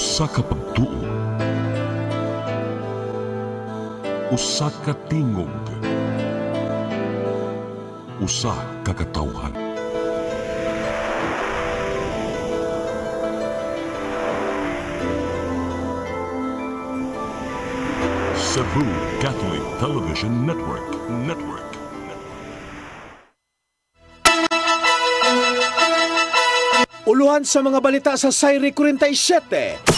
Usa ka pagtuo, usa ka tingog, usa ka katawhan. Cebu Catholic Television Network. Uluhan sa mga balita sa Sayri 47.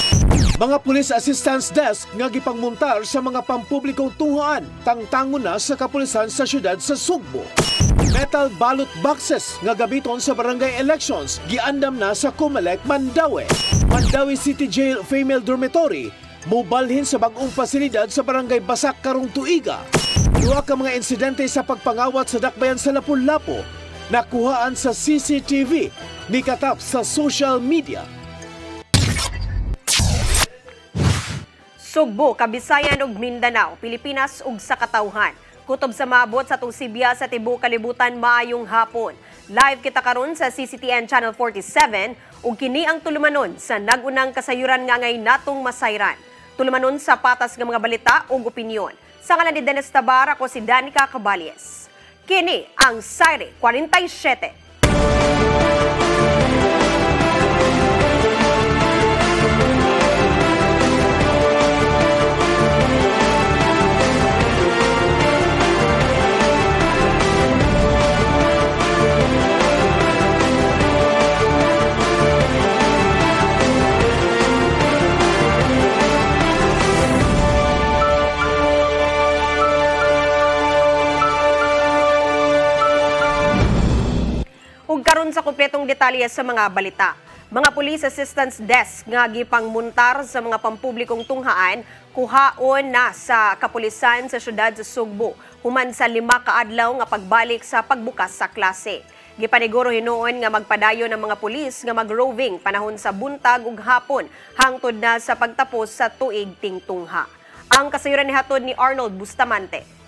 Mga Police Assistance Desk nga gipangmontar sa mga pampublikong tungaan tangtangon na sa kapulisan sa syudad sa Sugbo. Metal ballot boxes nga gabiton sa barangay elections giandam na sa Comelec, Mandaue. Mandaue City Jail Female Dormitory mobalhin sa bag-ong pasilidad sa barangay Basak karong tuiga. Duha ka mga insidente sa pagpangawat sa dakbayan sa Lapu-Lapu nakuhaan sa CCTV ni katap sa social media. Sugbo, Kabisayan ug Mindanao, Pilipinas ug sa katawhan. Kutob sa maabot sa Sibya sa tibuok kalibutan maayong hapon. Live kita karon sa CCTN Channel 47 ug kini ang tulumanon sa nagunang kasayuran nga ngay natong masayran. Tulumanon sa patas nga mga balita ug opinyon. Sa ngalan ni Dennis Tabar, ako si Danica Caballes. Kini ang Sayri 47. Karon sa kumpletong detalye sa mga balita. Mga Police Assistance Desk nga gipangmuntar sa mga pampublikong tunghaan kuhaon na sa kapulisan sa syudad sa Sugbo human sa 5 kaadlaw nga pagbalik sa pagbukas sa klase. Gipaniguro hinuon nga magpadayon ng mga pulis nga mag-roving panahon sa buntag ug hapon hangtod na sa pagtapos sa tuig tingtungha. Ang kasayuran ni hatod ni Arnold Bustamante.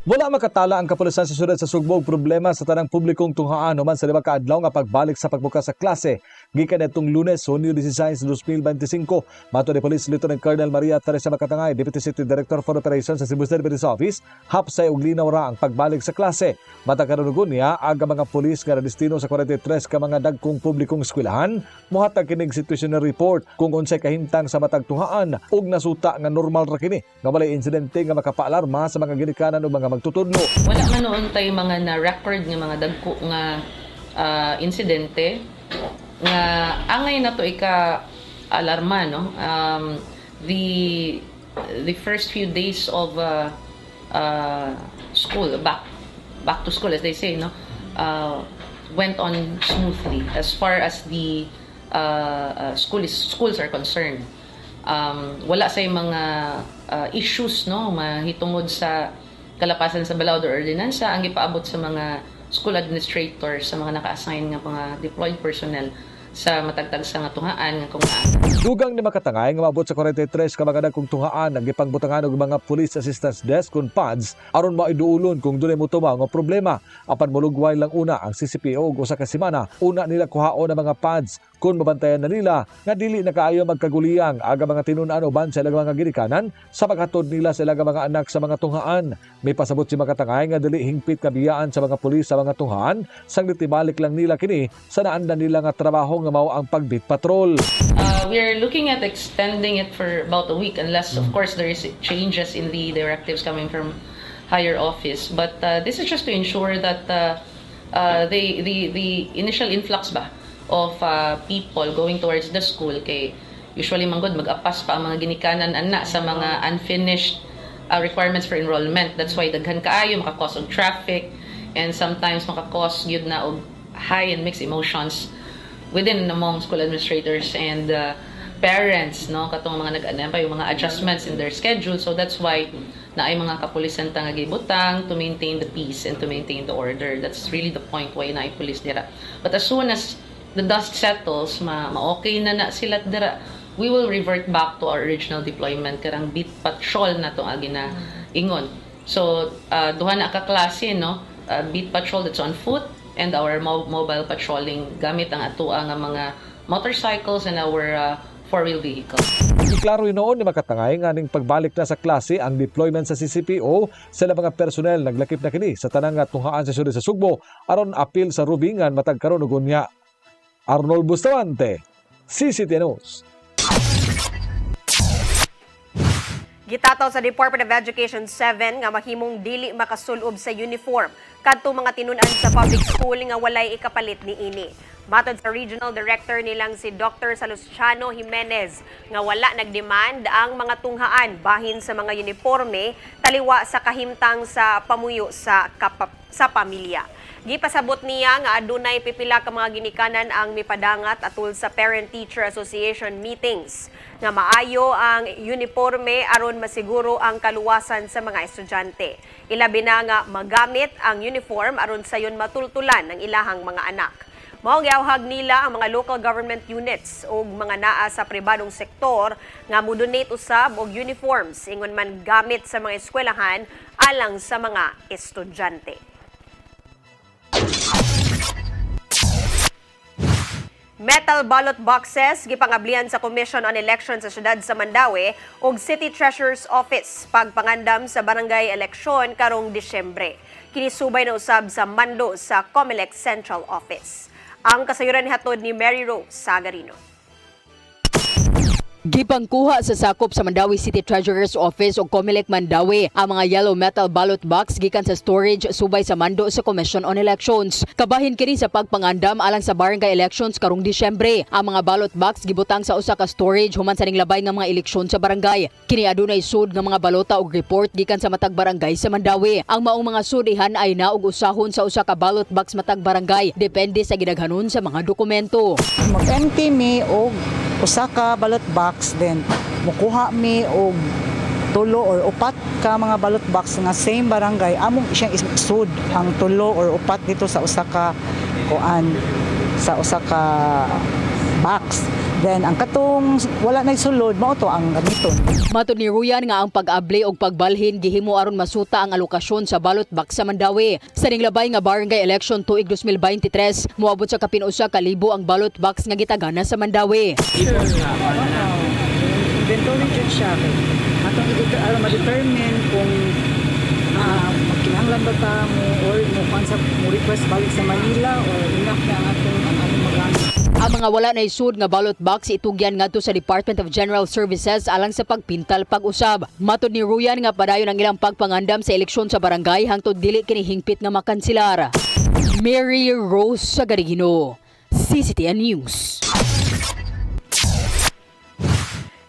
Wala makatala ang kapulisan sa syudad sa Sugbo og problema sa tanang publikong tunghaan human sa 5 kaadlaw nga pagbalik sa pagbukas sa klase gikan adtong Lunes, Hunyo 16, 2025. Mato ni Police Lieutenant Colonel Maria Teresa Macatangay, Deputy City Director for Operations sa Cebu City Police Office, hapsay og linaw ra ang pagbalik sa klase. Matakarugon niya aga mga pulis nga destino sa 43 ka mga dagkong publikong eskwelahan mohatag kining situational report kung unsay kahimtang sa matag tunghaan ug nasuta nga normal ra kini nga walay insidente nga makapaalarma sa mga ginikanan o mga magtutudlo. Wala man noon tay mga na-record nga mga dagko nga insidente nga angay na to ika-alarma, no? The first few days of school, back to school as they say, no, went on smoothly as far as the schools are concerned. Wala say mga issues, no, mahitungod sa kalapasan sa balaod or ordinansa ang ipaabot sa mga school administrators, sa mga naka-assign nga mga deployed personnel sa matagtag sa nga tunghaan nga kungaan. Dugang ni Makatangay nga maabot sa 43 ka mga dagkong tunghaan ang gipangbutangan og mga Police Assistance Desk kun PADS aron maiduulon kung dunay motumaw nga problema. Apan mulugway lang una ang CCPO og usa ka semana una nila kuhaon ang mga PADS kung mabantayan na nila nga dili na kaayo magkaguliyang aga mga tinun-an uban sa ilang mga ginikanan sa paghatod nila sa ilang mga anak sa mga tunghaan. May pasabot si Makatangay nga dili hingpit kabiyaan sa mga pulis sa mga tunghaan, saglit ibalik lang nila kini sa naandan nila nga trabaho nga mao ang pagbit patrol. We're looking at extending it for about a week unless of course there is changes in the directives coming from higher office, but this is just to ensure that the initial influx of people going towards the school kay usually manggod mag-apas pa ang mga ginikanan ana sa mga unfinished requirements for enrollment. That's why daghan kaayo makakause og traffic and sometimes makakause gyud na og high and mixed emotions within among school administrators and parents, no, katong mga nag-anam pa yung mga adjustments in their schedule. So that's why na ay mga kapulisan nga gibutang to maintain the peace and to maintain the order. That's really the point why na ay pulis dira. But as soon as the dust settles, ma-okay na sila dira, we will revert back to our original deployment karang beat patrol na to agi na ingon. So duha na ka klase, no, beat patrol that's on foot and our mobile patrolling gamit ang atoa nga mga motorcycles and our four-wheel vehicles. Iklaro noon ni makatangay nga ning pagbalik na sa klase ang deployment sa CCPO sa mga personnel naglakip na kini sa tanang nga tunghaan sa syudad sa Sugbo aron apil sa rubingan matag karon ug unya. Arnold Bustamante, CCTV News. Gitataw sa Department of Education 7 nga mahimong dili makasulob sa uniform kadto mga tinun-an sa public school nga walay ikapalit ni ini. Matod sa Regional Director nilang si Dr. Salustiano Jimenez nga wala nagdemand ang mga tunghaan bahin sa mga uniforme taliwa sa kahimtang sa pamuyo sa pamilya. Gipasabot niya nga adunay pipila ka mga ginikanan ang mipadangat atul sa Parent-Teacher Association meetings nga maayo ang uniforme aron masiguro ang kaluwasan sa mga estudyante. Ilabi na nga magamit ang uniform aron sayon matultulan ng ilahang mga anak. Mao giawhag nila ang mga local government units o mga naa sa pribadong sektor nga modonate usab og uniforms ingon man gamit sa mga eskwelahan alang sa mga estudyante. Metal ballot boxes gipangablihan sa Commission on Elections sa siyudad sa Mandaue ug City Treasurer's Office pagpangandam sa barangay eleksyon karong Disyembre. Kinisubay na usab sa mando sa COMELEC Central Office. Ang kasayuran ni hatod ni Mary Rose Sagarino. Gipangkuha sa sakop sa Mandaue City Treasurer's Office o COMELEC Mandaue ang mga yellow metal ballot box gikan sa storage subay sa mando sa Commission on Elections. Kabahin kini sa pagpangandam alang sa barangay elections karong Disyembre. Ang mga ballot box gibutang sa usa ka storage human sa ning labay nga mga eleksyon sa barangay. Kini adunay sud nga mga balota ug report gikan sa matag barangay sa Mandaue. Ang maong mga sudihan ay naog usahon sa usa ka ballot box matag barangay depende sa gidaghanon sa mga dokumento. Mag-empty mi og usa ka ballot box, then mukuha mi og 3 or 4 ka mga ballot box nga same barangay among siyang isud ang 3 or 4 dito sa usa ka box. Then ang katong wala na sulod mao to ang gamiton. Matod ni Ruyan nga ang pag-abli og pagbalhin gihimo aron masuta ang alokasyon sa ballot box sa Mandaue. Sa ning labay nga barangay election tuig 2023, moabot sa kapinusa ka libo ang ballot box nga gitagana sa Mandaue. Inventory jud siya kay atong aron ma-determine kung magkinahanglan ba ta mo or mo request balik sa Manila or enough na ang atong magamit. Ang mga wala na isud nga ballot box itugyan ngadto sa Department of General Services alang sa pagpintal pag-usab. Matod ni Ruyan nga padayon ang ilang pagpangandam sa eleksyon sa barangay hangtod dili kini hingpit nga makansilar. Mary Rose Sagarino, CCTN News.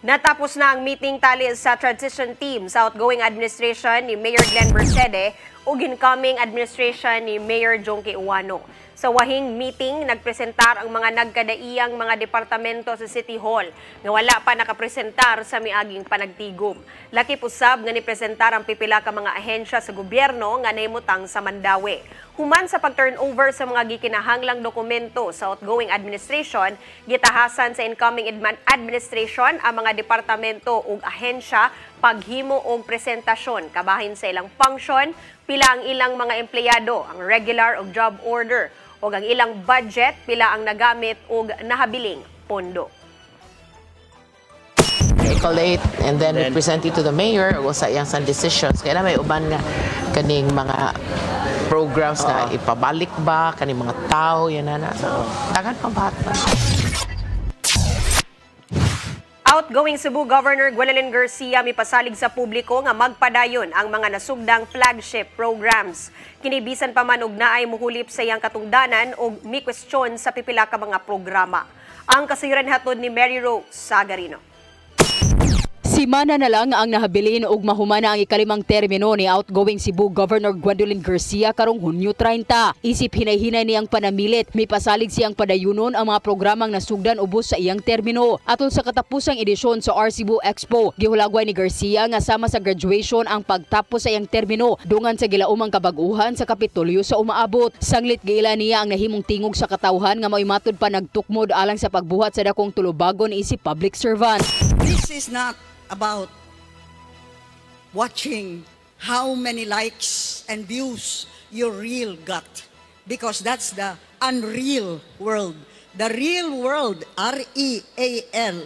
Natapos na ang meeting tali sa transition team sa outgoing administration ni Mayor Glenn Bercede ug incoming administration ni Mayor Jonky Uwano. Sa wahing meeting, nagpresentar ang mga nagkadaiyang mga departamento sa City Hall nga wala pa nakapresentar sa miaging panagtigom. Laki usab nga nipresentar ang pipila ka mga ahensya sa gobyerno nga nahimutang sa Mandaue. Human sa pag-turnover sa mga gikinahanglang dokumento sa outgoing administration, gitahasan sa incoming administration ang mga departamento ug ahensya paghimo og presentasyon kabahin sa ilang function, pila ang ilang mga empleyado, ang regular ug job order, o ang ilang budget, pila ang nagamit o nahabiling pondo. I-collate and then we present it to the mayor o sa iyang some decisions. Kaya na may uban nga kaning mga programs na ipabalik ba, kaning mga tao, yan na. So, tagan pang bata. Outgoing Cebu Governor Gwendolyn Garcia mipasalig sa publiko nga magpadayon ang mga nasugdang flagship programs. Kinibisan pa man og naay muhulip sa iyang katungdanan og mi-question sa pipila ka mga programa. Ang kasayuran hatod ni Mary Rose Sagarino. Simana na lang ang nahabilin og mahumana ang ikalimang termino ni outgoing Cebu Governor Gwendolyn Garcia karong Hunyo 30. Isip hinay-hinay niyang panamilit, may pasalig siyang padayunon ang mga programang nasugdan ubos sa iyang termino. Atol sa katapusang edisyon sa R-Cebu Expo, gihulagway ni Garcia nga sama sa graduation ang pagtapos sa iyang termino dungan sa gilaumang kabag-uhan sa Kapitolyo sa umaabot. Sanglit giila niya ang nahimong tingog sa katawhan nga moimatod pa nagtukmod alang sa pagbuhat sa dakong tulubagon isip public servant. This is not about watching how many likes and views your reel got, because that's the unreal world the real world, REAL,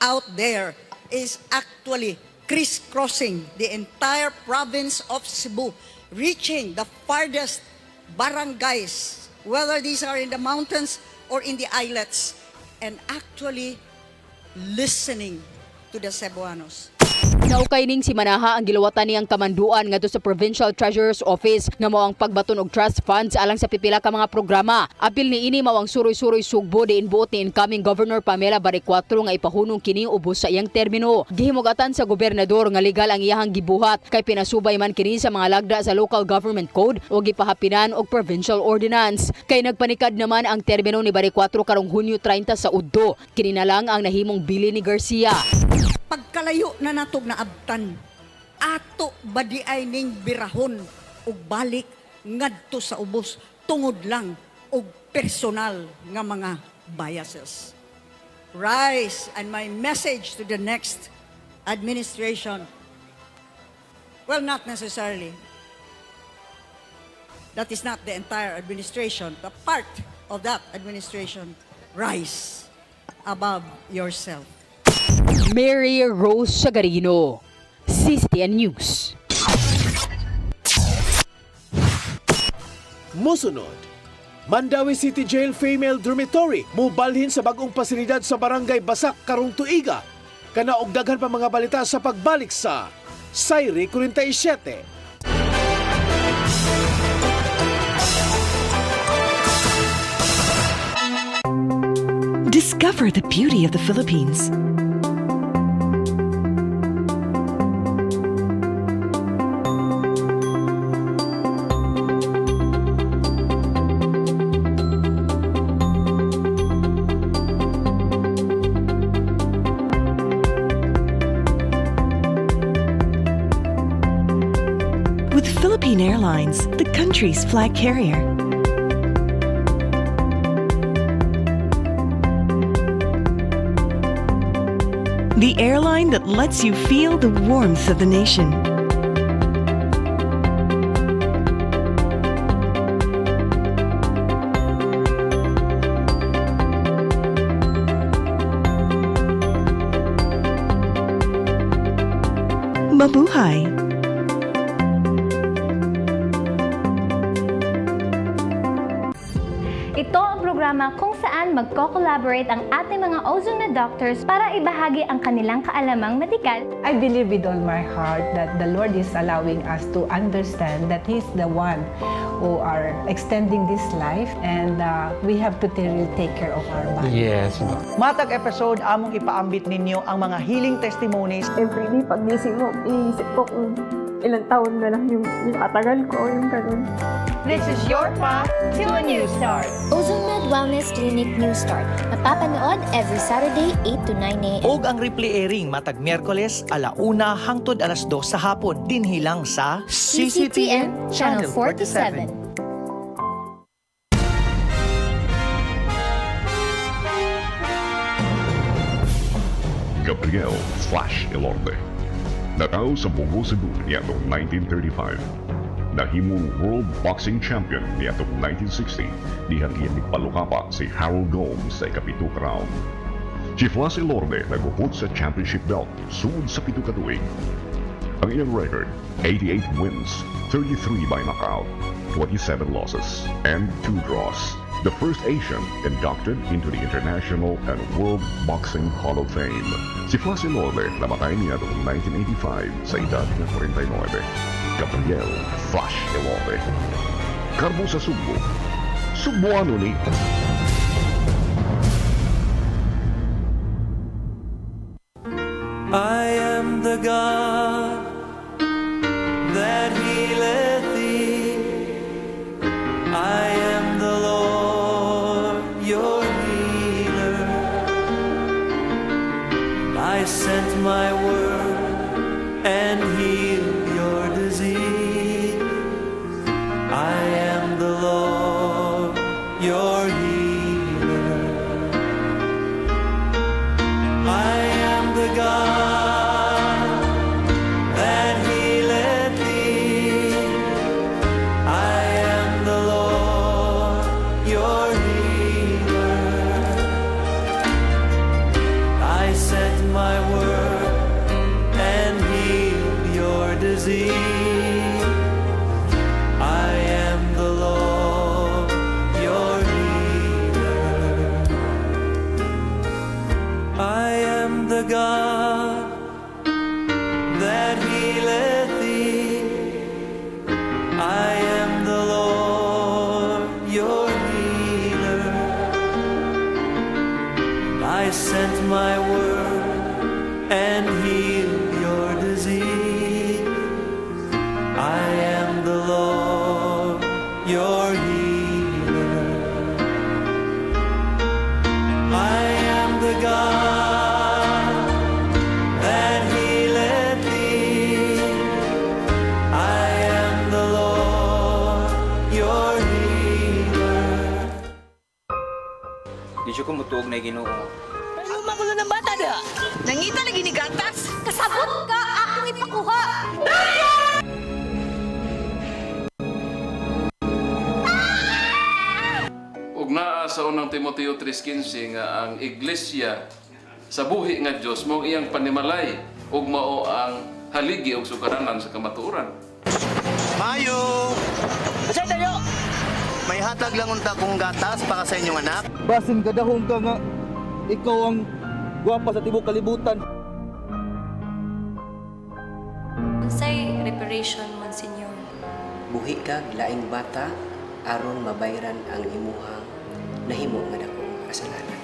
out there is actually crisscrossing the entire province of Cebu, reaching the farthest barangays, whether these are in the mountains or in the islets, and actually listening to the Cebuanos. Naukay ning si Manaha ang gilawatan niyang kamanduan ngadto sa Provincial Treasurer's Office nga mao ang pagbaton og trust funds alang sa pipila ka mga programa. Apil niini mao ang suroy-suroy sugbo diin buot ni incoming Governor Pamela Baricuatro nga ipahunong kini ubos sa iyang termino. Gihimugatan sa gobernador nga legal ang iyahang gibuhat kay pinasubay man kini sa mga lagda sa Local Government Code o gipahapinan og Provincial Ordinance. Kay nagpanikad naman ang termino ni Baricuatro karong Hunyo 30 sa Udto. Kini na lang ang nahimong bili ni Garcia. Pagkalayo na natog na abtan, ato ba di ay ning birahon ug balik ngadto sa ubos tungod lang og personal nga mga biases. Rise, and my message to the next administration, well, not necessarily. That is not the entire administration, but part of that administration. Rise above yourself. Mary Rose Sagarino, CCTN News. Musunod, Mandawi City Jail Female Dormitory mubalhin sa bagong pasilidad sa Barangay Basak karong tuiga. Kana og daghan pa mga balita sa pagbalik sa Sayri 47. Discover the beauty of the Philippines. With Philippine Airlines, the country's flag carrier. The airline that lets you feel the warmth of the nation. Mabuhay! Ito ang programa kung saan magko-collaborate ang ating mga ozone doctors para ibahagi ang kanilang kaalamang medikal. I believe with all my heart that the Lord is allowing us to understand that He's the one who are extending this life, and we have to really take care of our body. Yes. Matag episode, among ipaambit ninyo ang mga healing testimonies. Every day, pag-gising mo, iisip ko kung ilang taon na lang yung katagal ko, yung ganun. This is your path to a new start. OzoneMed Wellness Clinic New Start. Mapapanood every Saturday, 8 to 9 a.m. Og ang replay airing matag Miyerkules, 1:00 hangtod 2:00 sa hapon. Dinhi lang sa CCTN Channel 47. Gabriel Flash Elorde. Natao sa Bugo, Cebu niadtong 1935. Nahimong World Boxing Champion niadtong 1960 diha kiya nagpalukapa si Harold Gomes sa ikapito ka round. Si Flash Elorde nagupot sa championship belt sud sa pito ka tuig. Ang iyang record, 88 wins, 33 by knockout, 27 losses, and 2 draws. The first Asian inducted into the International and World Boxing Hall of Fame. Si Flash Elorde namatay niya noong 1985 sa edad ng 49. Gabriel Flash Elorde. Karbo sa Sugbo. Sugboano ni. I am the God that healeth thee. I am the Lord, your healer. I sent my word and healed your disease. I am the Lord, your healer. I am the God that healeth thee. I am the Lord, your healer. disease. I am the Lord, your healer. I am the God that healeth thee. I am the Lord, your healer. I sent my word and healed your disease. I am the Lord, your healer. I am the God that healeth thee. I am the Lord, your healer. Di siya kumutuog na Ginoo. Pero magulo ng bata da. Nangita lagi ni gatas. Kasabot ka, akong ipakuha. Ug naa sa unang Timoteo 3:15 nga ang iglesia sa buhi nga Dios mao iyang panimalay ug mao ang haligi ug sukaranan sa kamatuoran. Mayo! Kasi tayo! May hatag lang unta kong gatas para sa inyong anak. Basin kadahong ka nga ikaw ang gwapa sa tibok kalibutan. Unsay reparation, Monsignor? Buhi ka laing bata aron mabayran ang imuhang nahimo nga dakong kasalanan.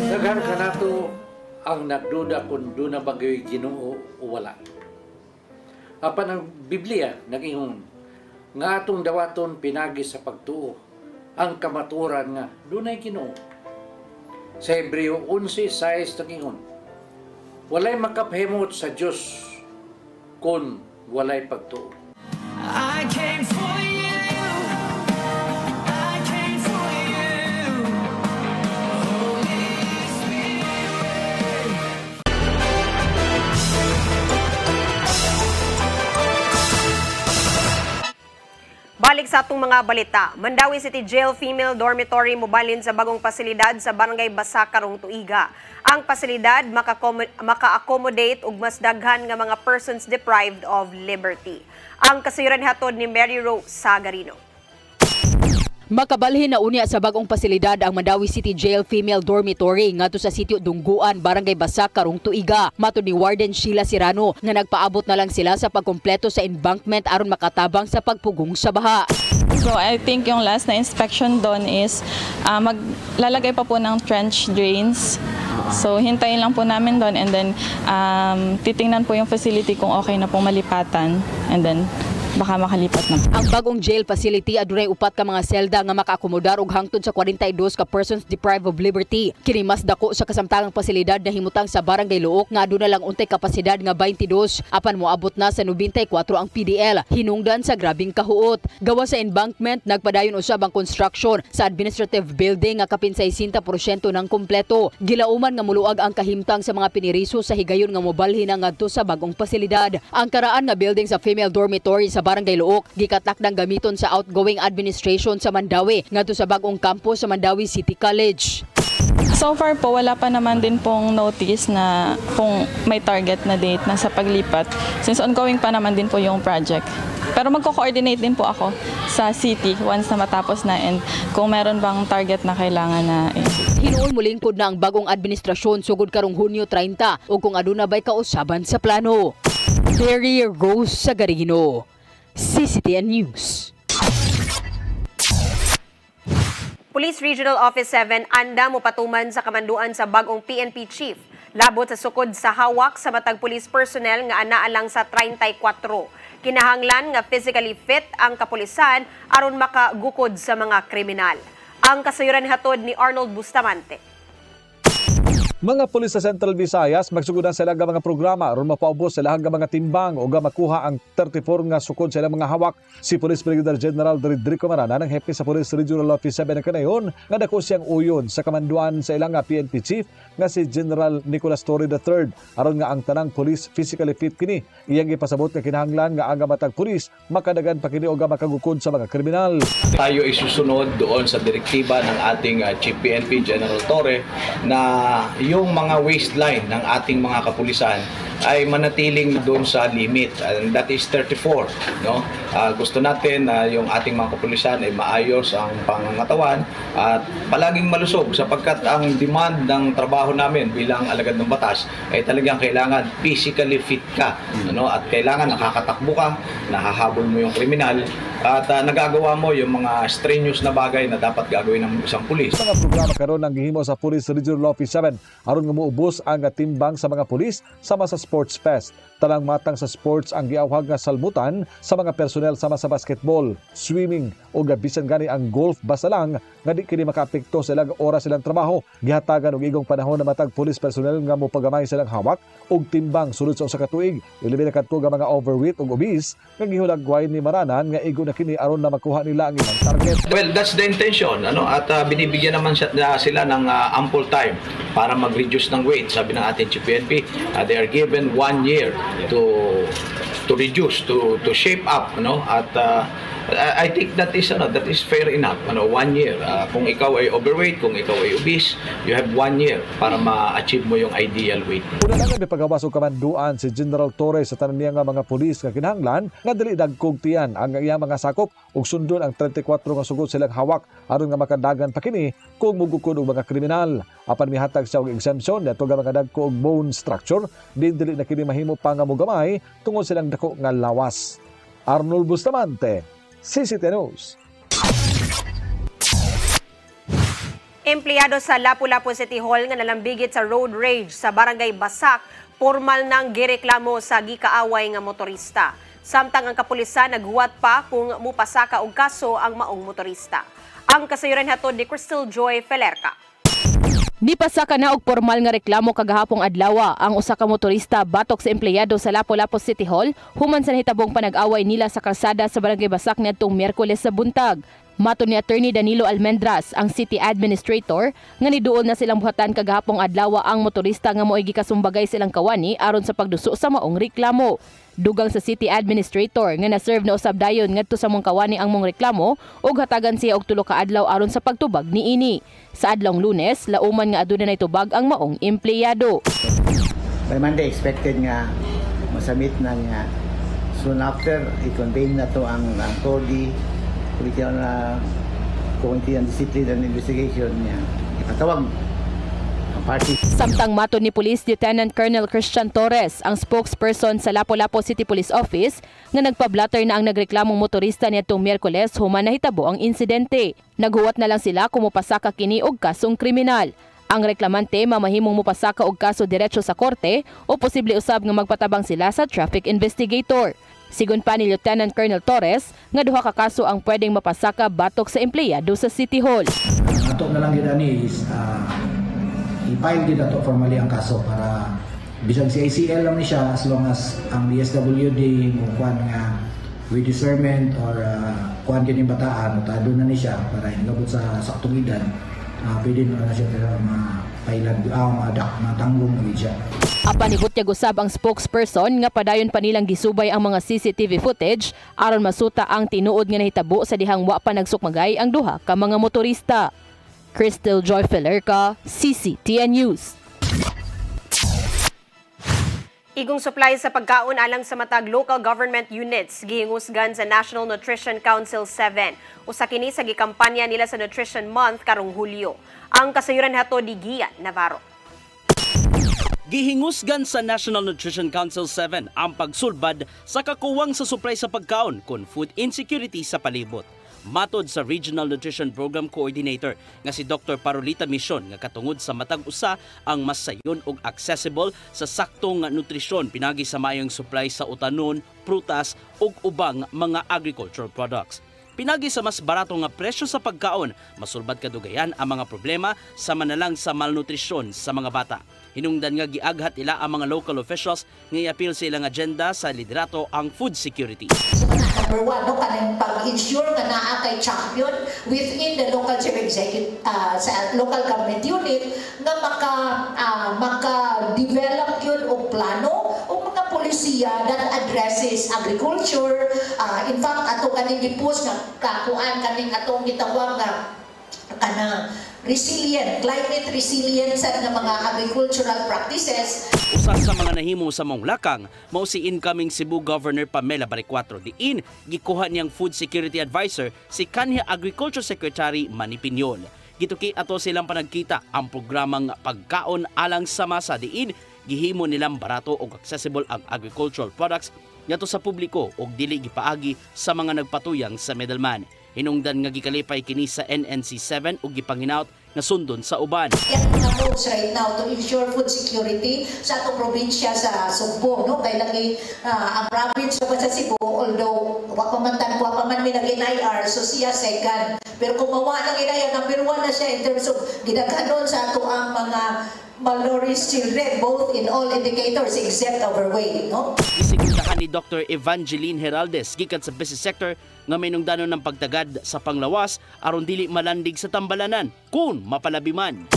Daghan ka nato ang nagduda kung doon na bagay Ginoo o wala. Apan ang Biblia nag-ingon nga atong dawaton pinagi sa pagtuo ang kamaturan nga doon ay Ginoo. Sa Hebreo 11:6 nag-ingon walay makapahimot sa Dios kung walay pagtuo. I came for you. I came for you. Holy Spirit. Balik sa atong mga balita, Mandawi City Jail Female Dormitory mobalin sa bagong pasilidad sa Barangay Basa karong tuiga. Ang pasilidad maka-accommodate og mas daghan nga mga persons deprived of liberty. Ang kasayuran hatod ni Mary Rose Sagarino. Makabalhin na unya sa bagong pasilidad ang Mandawi City Jail Female Dormitory ngadto sa sitio Dungguan, Barangay Basa karong tuiga. Matud ni Warden Sheila Sirano nga nagpaabot na lang sila sa pagkumpleto sa embankment aron makatabang sa pagpugong sa baha. So I think yung last na inspection doon is maglalagay pa po ng trench drains. So hintayin lang po namin doon and then titingnan po yung facility kung okay na pong malipatan and then baka makalipat na. Ang bagong jail facility adunay upat ka mga selda nga makaakomodar og hangtod sa 42 ka persons deprived of liberty. Kini mas dako sa kasamtangang pasilidad na himutang sa Barangay Luok nga aduna lang untay kapasidad nga 22 apan moabot na sa 94 ang PDL hinungdan sa grabing kahuot. Gawa sa embankment nagpadayon usab ang construction sa administrative building nga kapin 60% ng kumpleto. Gilauman nga muluag ang kahimtang sa mga piniriso sa higayon nga mobalhin na ngadto sa bagong pasilidad. Ang karaan nga building sa female dormitory sa Barangay Luok gikatakdang gamiton sa outgoing administration sa Mandawi ngadto sa bagong campus sa Mandawi City College. So far po wala pa naman din pong notice na kung may target na date na sa paglipat since ongoing pa naman din po yung project. Pero magko-coordinate din po ako sa city once na matapos na and kung meron bang target na kailangan na Hinuon mulingkod na ang bagong administrasyon sugod karong Hunyo 30 o kung aduna bay kausaban sa plano. Mary Rose Sagarino, CCTN News. Police Regional Office 7 anda mo patuman sa kamanduan sa bagong PNP chief. Labot sa sukod sa hawak sa matag police personnel nga anaa lang sa 34. Kinahanglan nga physically fit ang kapulisan aron makagukod sa mga kriminal. Ang kasayuran hatod ni Arnold Bustamante. Mga pulis sa Central Visayas magsugudan sila nga mga programa aron mapaubos sila nga mga timbang o nga makuha ang 34 nga sukod sila mga hawak. Si Police Brigadier General Rodrigo Marana ng hepe sa Police Regional Office 7 kanayon nga dako siyang uyon sa kamanduan sa ilang nga PNP chief nga si General Nicolas Torre III aron nga ang tanang police physically fit kini. Iyang ipasabot nga kinahanglan nga ang matag pulis makadagan pa kini o nga makagukod sa mga kriminal. Tayo isusunod doon sa direktiba ng ating Chief PNP General Torre na yung mga waistline ng ating mga kapulisan ay manatiling doon sa limit, and that is 34, no? Gusto natin na yung ating mga kapulisan ay maayos ang pangangatawan at palaging malusog sapagkat ang demand ng trabaho namin bilang alagad ng batas ay talagang kailangan physically fit ka, ano? At kailangan nakakatakbo ka, nahahabol mo yung kriminal at nagagawa mo yung mga strenuous na bagay na dapat gagawin ng isang pulis. Mga programa karon ang gihimo sa Police Regional Office 7 aron nga muubos ang timbang sa mga pulis sama sa Sports Fest. Talang matang sa sports ang giawhag nga salmutan sa mga personnel sama sa basketball, swimming o bisan gani ang golf basta lang nga di kini makaapekto sa ilang oras silang trabaho. Gihatagan og igong panahon na matag police personnel nga mopagamay silang hawak og timbang sulod sa usa ka tuig. Ilabi na kadto nga mga overweight ug obese nga gihulagway ni Maranan nga igo na kini aron na makuha nila ang ilang target. Well, that's the intention, ano? At binibigyan naman sila ng ample time para mag-reduce ng weight. Sabi ng ating Chief PNP, they are given 1 year to reduce, to shape up, no? At I think that is fair enough, 1 year. Kung ikaw ay overweight, kung ikaw ay obese, you have 1 year para ma-achieve mo yung ideal weight. Una lang may pagawas og kamanduan si General Torres sa tanan niya nga mga pulis nga kinahanglan nga dili dagkog tiyan ang iyang mga sakop ug sundon ang 34 nga sugod silang hawak aron nga makadagan pa kini kung mugukod og mga kriminal. Apan mihatag siya og exemption dito nga mga dagko og bone structure din dili na kini mahimo pa nga mogamay tungod silang dako nga lawas. Arnold Bustamante, CCTV News. Empleyado sa Lapu-Lapu City Hall nga nalambigit sa road rage sa Barangay Basak, formal nang gireklamo sa gikaaway nga motorista. Samtang ang kapulisan naghuwat pa kung mupasaka og kaso ang maong motorista. Ang kasayuran hatod ni Crystal Joy Felerca. Nipasaka na og formal nga reklamo kagahapong adlaw ang usa ka motorista batok sa empleyado sa Lapu-Lapu City Hall human sa nahitabong panag-away nila sa kalsada sa Barangay Basak niadtong Miyerkules sa buntag. Mato ni Attorney Danilo Almendras, ang City Administrator, nga niduol na silang buhatan kagahapong adlaw ang motorista nga mo'y gikasumbagay silang kawani aron sa pagduso sa maong reklamo. Dugang sa City Administrator nga na-serve na usab dayon ngadto sa mong kawani ang mong reklamo ug hatagan siya og 3 ka adlaw aron sa pagtubag niini. Sa adlawng Lunes, lauman nga aduna nay tubag ang maong empleyado. By Monday expected nga masamit na nga soon after i-convene na to ang TODI, political na Committee on Discipline and Investigation niya. Ipatawag ang party. Samtang mato ni Police Lieutenant Colonel Christian Torres, ang spokesperson sa Lapu-Lapu City Police Office, nga nagpa-blatter na ang nagreklamong motorista niadtong Miyerkules human nahitabo ang insidente. Naghuwat na lang sila kung mopasaka kini og kasong kriminal. Ang reklamante mamahimong mopasaka og kaso diretso sa korte o posible usab nga magpatabang sila sa traffic investigator. Sigon pa ni Lieutenant Colonel Torres, nga duha ka kaso ang pwedeng mapasaka batok sa empleyado sa City Hall. Ato na lang gid ani is i-file din ato formally ang kaso para bisag si ACL lang ni siya as long as ang DSWD mo kuan nga with discernment or kuan kini bataan utado na ni siya para ingabot sa saktong edad. Pwede na siya mapailan matanggong na siya. Apan ibutyag usab ang spokesperson nga padayon pa nilang gisubay ang mga CCTV footage aron masuta ang tinuod nga nahitabo sa dihang wa pa nagsukmagay ang duha ka mga motorista. Crystal Joy Felerca, CCTN News. Igong supply sa pagkaon alang sa matag local government units gihingusgan sa National Nutrition Council 7. Usa kini sa gikampanya nila sa Nutrition Month karong Hulyo. Ang kasayuran hatod ni Gian Navarro. Gihingusgan sa National Nutrition Council 7 ang pagsulbad sa kakuwang sa supply sa pagkaon kon food insecurity sa palibot. Matod sa Regional Nutrition Program Coordinator nga si Dr. Parolita Mission nga katungod sa matag usa ang mas sayon ug accessible sa saktong nutrisyon pinagi sa mayong supply sa utanon, prutas ug ubang mga agricultural products. Pinagi sa mas barato nga presyo sa pagkaon, masulbad kadugayan ang mga problema sa manalang sa malnutrisyon sa mga bata. Hinungdan nga giaghat ila ang mga local officials nga i-appeal sa ilang agenda sa liderato ang food security. Number one, no, kanang pag-ensure nga naa kay champion within the local chief executive sa local government unit nga maka-develop yun og plano o mga polisiya that addresses agriculture. In fact, ato kaning gipos nga kakuan kaning atong gitawag nga kana climate resilient sa mga agricultural practices. Usa sa mga nahimo sa mong lakang, mao si incoming Cebu Governor Pamela Baricuatro. Diin, gikuha niyang Food Security Advisor si kanhi Agriculture Secretary Manny Piñol. Gituki ato silang panagkita ang programang pagkaon alang sa masa. Diin, gihimo nilang barato o accessible ang agricultural products ngadto sa publiko ug dili gipaagi sa mga nagpatuyang sa middleman. Hinungdan nga gikalipay kini sa NNC7 ug gipanghinaut nga sundon sa uban. Yan ang approach right now to ensure food security sa atong probinsya sa Sugbo, no? Kay lagi ang province sa Cebu, although wa pa man may naging IR, so siya second. Pero kung mawa nang inaya, number 1 na siya in terms of gidaghanon sa ato ang mga malnourished children, both in all indicators except overweight, no? Isigitahan ni Dr. Evangeline Heraldez gikan sa business sector nga may nungdanon ng pagtagad sa panglawas aron dili malandig sa tambalanan kun mapalabi man.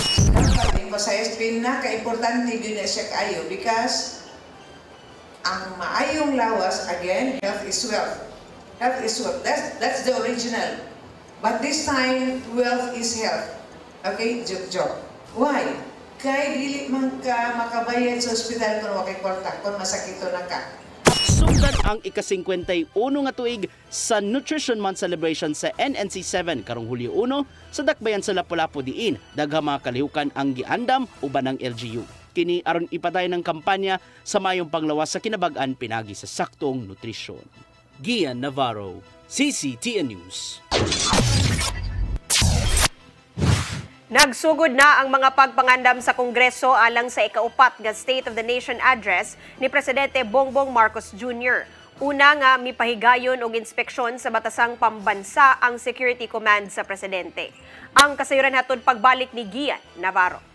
Sa SPN na ka-importante yun na siya kayo because ang maayong lawas, again, health is wealth. Health is wealth. That's the original. But this time, wealth is health. Okay? Joke. Why? Kay dili man ka makabayad sa ospital kung wakay kwarta, kung masakito na ka. Sugdan ang ika-51 nga tuig sa Nutrition Month celebration sa NNC7 karong Hulyo 1 sa Dakbayan sa Lapu-Lapu diin daghang mga kalihukan ang giandam uban ng LGU. Kini aron ipatay ng kampanya sa mayong panglawas sa kinabag-an pinagi sa saktong nutrisyon. Gian Navarro, CCTN News. Nagsugod na ang mga pagpangandam sa Kongreso alang sa ika-4 nga State of the Nation Address ni Presidente Bongbong Marcos Jr. Una nga mipahigayon og inspeksyon sa batasang pambansa ang Security Command sa Presidente. Ang kasayuran hatod pagbalik ni Gian Navarro.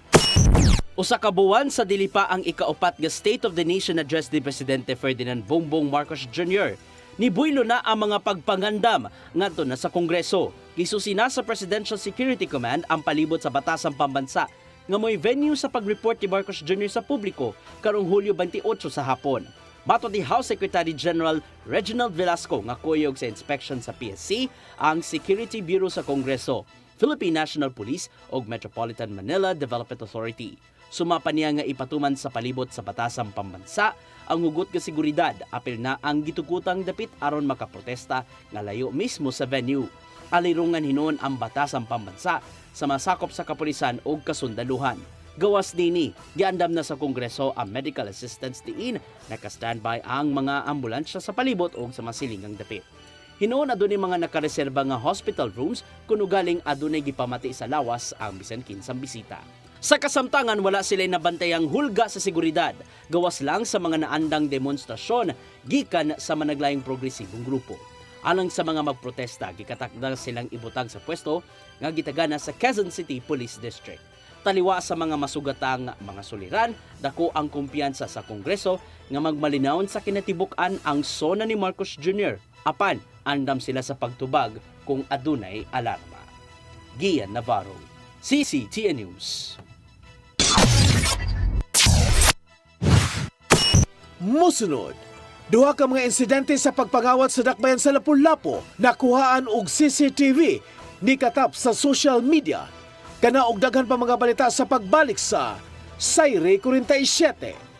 Usa ka buwan sa dili pa ang ika-4 nga State of the Nation Address ni Presidente Ferdinand Bongbong Marcos Jr. Nibuylo na ang mga pagpangandam ngadto na sa Kongreso. Gisusina sa Presidential Security Command ang palibot sa batasang pambansa nga mo'y venue sa pag-report ni Marcos Jr. sa publiko karong Hulyo 28 sa hapon. Matod ni House Secretary General Reginald Velasco nga kuyog sa inspection sa PSC, ang Security Bureau sa Kongreso, Philippine National Police ug Metropolitan Manila Development Authority. Sumapa niya nga ipatuman sa palibot sa batasang pambansa ang hugot nga seguridad, apil na ang gitukutang dapit aron makaprotesta nga layo mismo sa venue. Alirungan hinuon ang batasang pambansa sa masakop sa kapulisan o kasundaluhan. Gawas dini, giandam na sa Kongreso ang medical assistance diin, naka-standby ang mga ambulansya sa palibot o sa masilingang dapit. Hinuon adunay mga nakareserba nga hospital rooms kung galing adunay gipamati sa lawas ang bisan kinsang bisita. Sa kasamtangan, wala sila nabantayang hulga sa seguridad, gawas lang sa mga naandang demonstrasyon gikan sa managlayong progresibong grupo. Alang sa mga magprotesta, gikatakda silang ibutang sa pwesto nga gitagana sa Quezon City Police District. Taliwa sa mga masugatang mga suliran, dako ang kumpiyansa sa Kongreso nga magmalinawon sa kinatibuk-an ang sona ni Marcos Jr. Apan, andam sila sa pagtubag kung adunay alarma. Gian Navarro, CCTN News. Musunod, duha ka mga insidente sa pagpangawat sa Dakbayan sa Lapu-Lapu nakuhaan og CCTV ni katap sa social media. Kana og daghan pa mga balita sa pagbalik sa Sayre 47.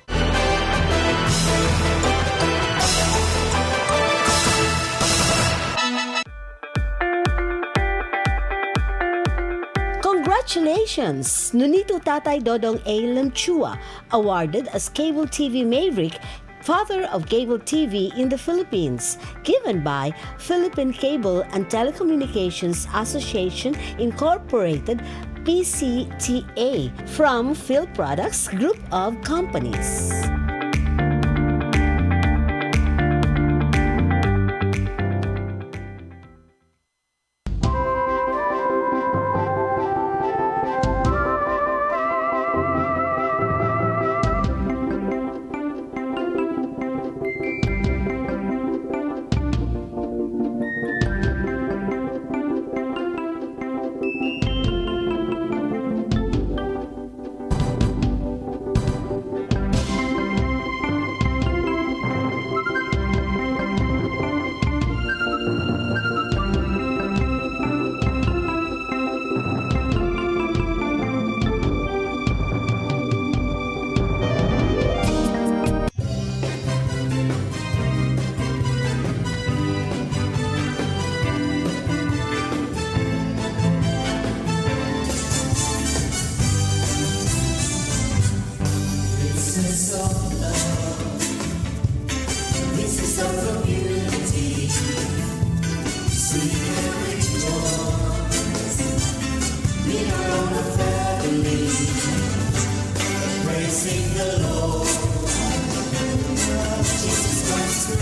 Congratulations! Nunito Tatay Dodong A. Lamchua, awarded as Cable TV Maverick, Father of Cable TV in the Philippines, given by Philippine Cable and Telecommunications Association Incorporated, PCTA, from Phil Products Group of Companies. Praising the Lord. Jesus Christ,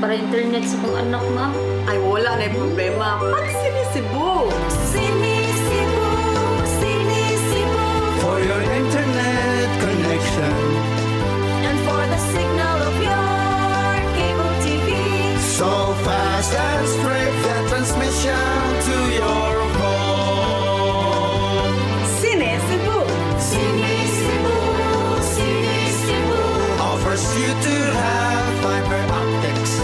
para internet sa kong anak, ma'am. Ay, wala na yung problema. Pag-sinisibo! Sinisibo, sinisibo. For your internet connection. And for the signal of your cable TV. So fast and straight the transmission to your home. Sinisibo! Sinisibo, sinisibo. Offers you to have fiber optics.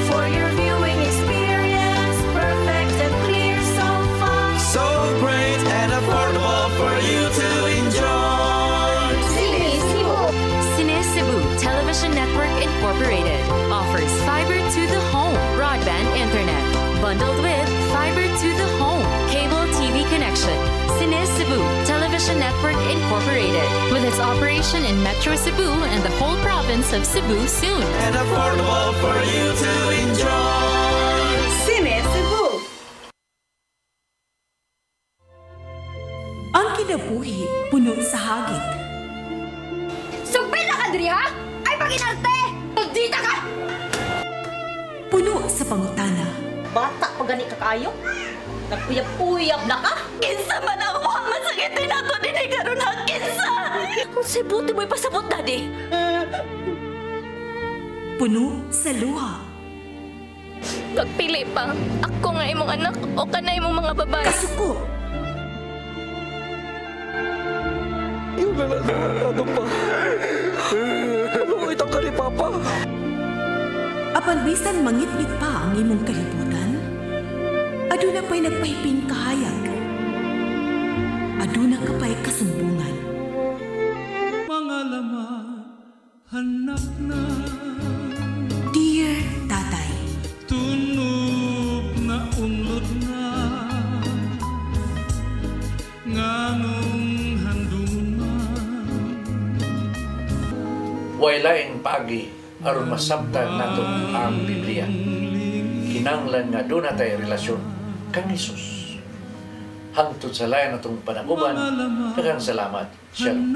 For your viewing experience, perfect and clear so far. So great and affordable for you to enjoy. Sinisibo! Sinisibo Television Network Incorporated offers fiber to the home broadband internet bundled with fiber to the home cable TV connection. Sinisibo Television Network Incorporated with its operation in Metro Cebu and the whole province of Cebu soon. And affordable for you to enjoy. Sinisibo! Ang kinabuhi puno sa hagit. Sugpil na ka, Dri, ha? Ay, pag-inarte! Magdita ka! Puno sa pangutana. Bata pa gani ka kayo? Nagpuyap-puyap na ka? Kinsa man ang mukhang masakitin na to din ay karoon ha? Kinsa! Kung sibuti mo'y pasabot na di. Puno sa luha. Pagpili pa, ako nga imong anak o kanay imong mga babae. Kasuko. Yung ano pa? Ano itong ka ni Papa? Apan bisan mangit-ngit pa ang imong kalibutan, aduna pa'y nagpahiping kahayag. Aduna ka pa'y kasumbungan. Mga laman, hanap na. Dear Tatay, Tunog na unlod na. Nganong handungan. Waylaing pagi aron masabtan nato ang Biblia. Kinanglan nga doon natay relasyon kang Isus. Hangtod sa layan natong panaguban, daghang salamat. Shalom.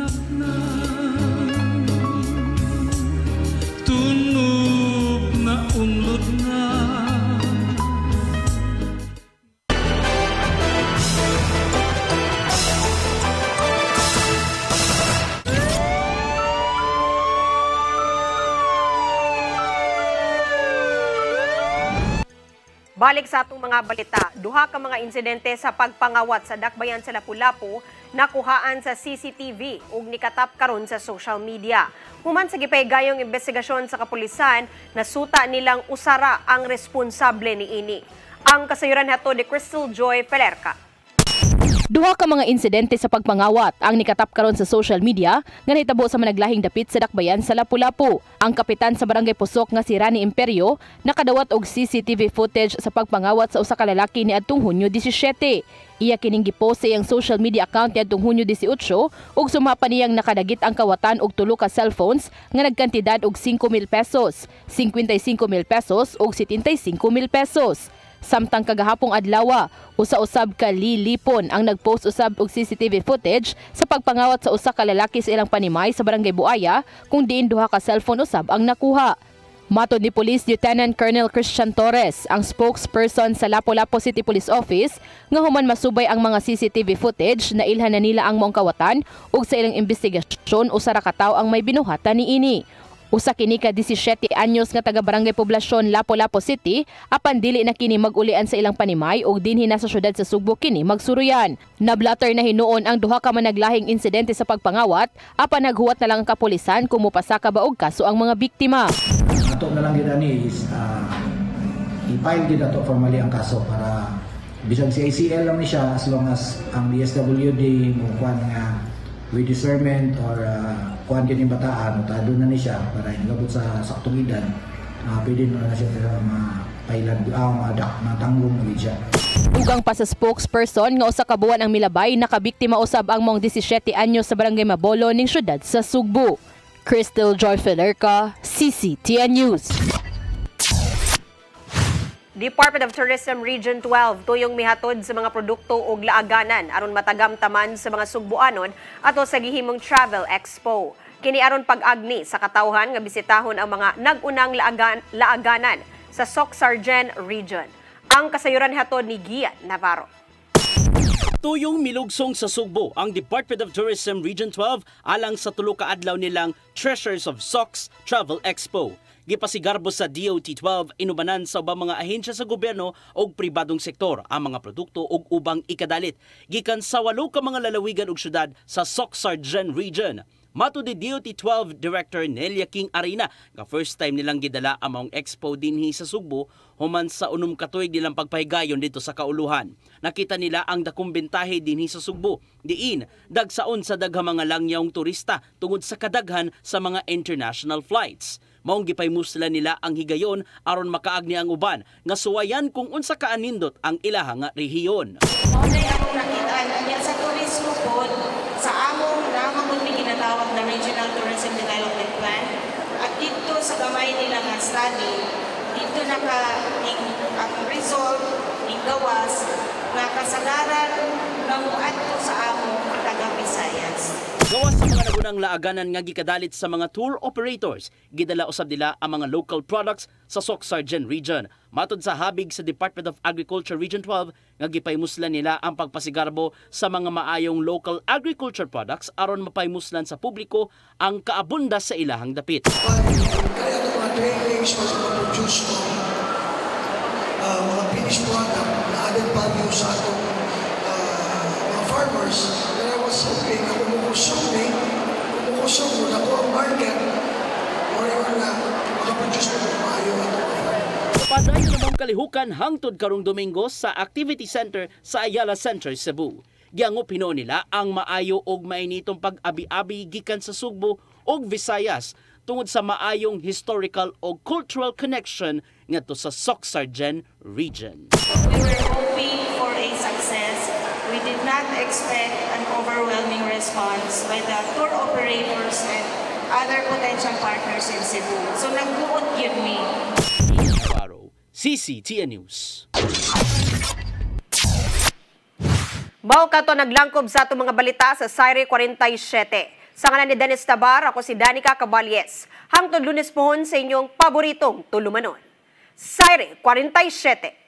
Tunog na unlod na. Balik sa atong mga balita, duha ka mga insidente sa pagpangawat sa dakbayan sa Lapu-Lapu nakuhaan sa CCTV ug nikatap karon sa social media. Human sa gipaygayong investigasyon sa kapulisan, nasuta nilang usara ang responsable niini. Ang kasayuran hato ni Crystal Joy Pelerca. Duha ka mga insidente sa pagpangawat ang nikatap karon sa social media nga nahitabo sa managlahing dapit sa dakbayan sa Lapu-Lapu. Ang kapitan sa Barangay Pusok nga si Rani Imperio nakadawat og CCTV footage sa pagpangawat sa usa ka lalaki niadtong Hunyo 17. Iya kining gipost sa iyang social media account niadtong Hunyo 18 ug sumapa niyang nakadagit ang kawatan og tulo ka cellphones nga nagkantidad og 5,000 pesos, 55,000 pesos ug 75,000 pesos. Samtang kagahapong adlaw, usa-usab ka lilipon ang nagpost usab og CCTV footage sa pagpangawat sa usa ka lalaki sa ilang panimay sa Barangay Buaya kung diin duha ka cellphone usab ang nakuha. Matod ni Police Lieutenant Colonel Christian Torres, ang spokesperson sa Lapu-Lapu City Police Office, nga human masubay ang mga CCTV footage na ilhan na nila ang maong kawatan ug sa ilang investigasyon usara ka tawo ang may binuhatan niini. Usa kini ka 17 anyos nga taga Barangay Poblasyon Lapu-Lapu City apan dili na kini mag-ulian sa ilang panimay ug dinhi na sa syudad sa Sugbo kini magsuruyan. Nablatter na hinuon ang duha ka managlahing insidente sa pagpangawat apan naghuwat na lang ang kapulisan kung mopasaka ba og kaso ang mga biktima. Ato na lang gid ani is i-file gid ato formally ang kaso para bisag si ACL lang ni siya as long as ang DSWD mo kuan nga with discernment or kuan kini bataan utado na ni siya para ingabot sa saktong edad pwede na siya mapailan matanggong na siya. Ugang pa sa spokesperson nga usa ka buwan ang milabay nakabiktima usab ang mong 17 anyos sa Barangay Mabolo ning syudad sa Sugbo. Crystal Joy Pelerca, CCTN News. Department of Tourism Region 12 tuyong mihatod sa mga produkto ug laaganan aron matagamtaman sa mga Sugboanon ato sa gihimong Travel Expo. Kini aron pag-agni sa katawhan nga bisitahon ang mga nag-unang laaganan sa Soc-Sargen Region. Ang kasayuran hatod ni Gian Navarro. Tuyong milugsong sa Sugbo ang Department of Tourism Region 12 alang sa tulo ka adlaw nilang Treasures of Socs Travel Expo. Gipasigarbo sa DOT-12 inubanan sa ubang mga ahensya sa gobyerno o pribadong sektor ang mga produkto ug ubang ikadalit gikan sa 8 ka mga lalawigan ug syudad sa Soc-Sargen Region. Mato ni DOT-12 Director Nelia King Arena nga first time nilang gidala ang maong expo dinhi sa Sugbo human sa unom ka tuig nilang pagpahigayon dito sa kauluhan. Nakita nila ang dakong bentahe dinhi sa Sugbo diin dagsaon sa daghang mga langyawng turista tungod sa kadaghan sa mga international flights. Maong gipaymusla nila ang higayon aron makaagni ang uban nga suwayan kung unsa kaanindot ang ilaha nga rehiyon. Maunay akong nakitaan anya sa turismo pod sa among namamon mi ginatawag na Regional Tourism Development Plan at dito sa gamay nila nga study dito ang result ning gawas nga kasagaran nga muadto sa among taga Visayas. Gawas sa mga nagunang laaganan nga gikadalit sa mga tour operators, gidala usab nila ang mga local products sa Soc-Sargen Region. Matod sa habig sa Department of Agriculture Region 12, nga gipaymuslan nila ang pagpasigarbo sa mga maayong local agriculture products aron mapaymuslan sa publiko ang kaabunda sa ilahang dapit. Kaya ito mga trainings, mag-produce ko mga finished product na added value sa atong mga farmers. And I was hoping na kumukusong mo na ko ang market or na makaproduce ko maayo atong Padayon namang kalihukan hangtod karong Domingo sa Activity Center sa Ayala Center, Cebu. Giangop hinuon nila ang maayo og mainitong pag-abi-abi gikan sa Sugbo ug Visayas tungod sa maayong historical o cultural connection ngadto sa Soc-Sargen Region. We were hoping for a success. We did not expect an overwhelming response by the tour operators and other potential partners in Cebu. So nagbuot give me. CCTN News. Mao kato naglangkob sa ato mga balita sa Saire 47. Sa ngalan ni Dennis Tabar, ako si Danica Caballes. Hangtod Lunes pohon sa inyong paboritong tulumanon. Saire 47.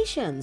Congratulations!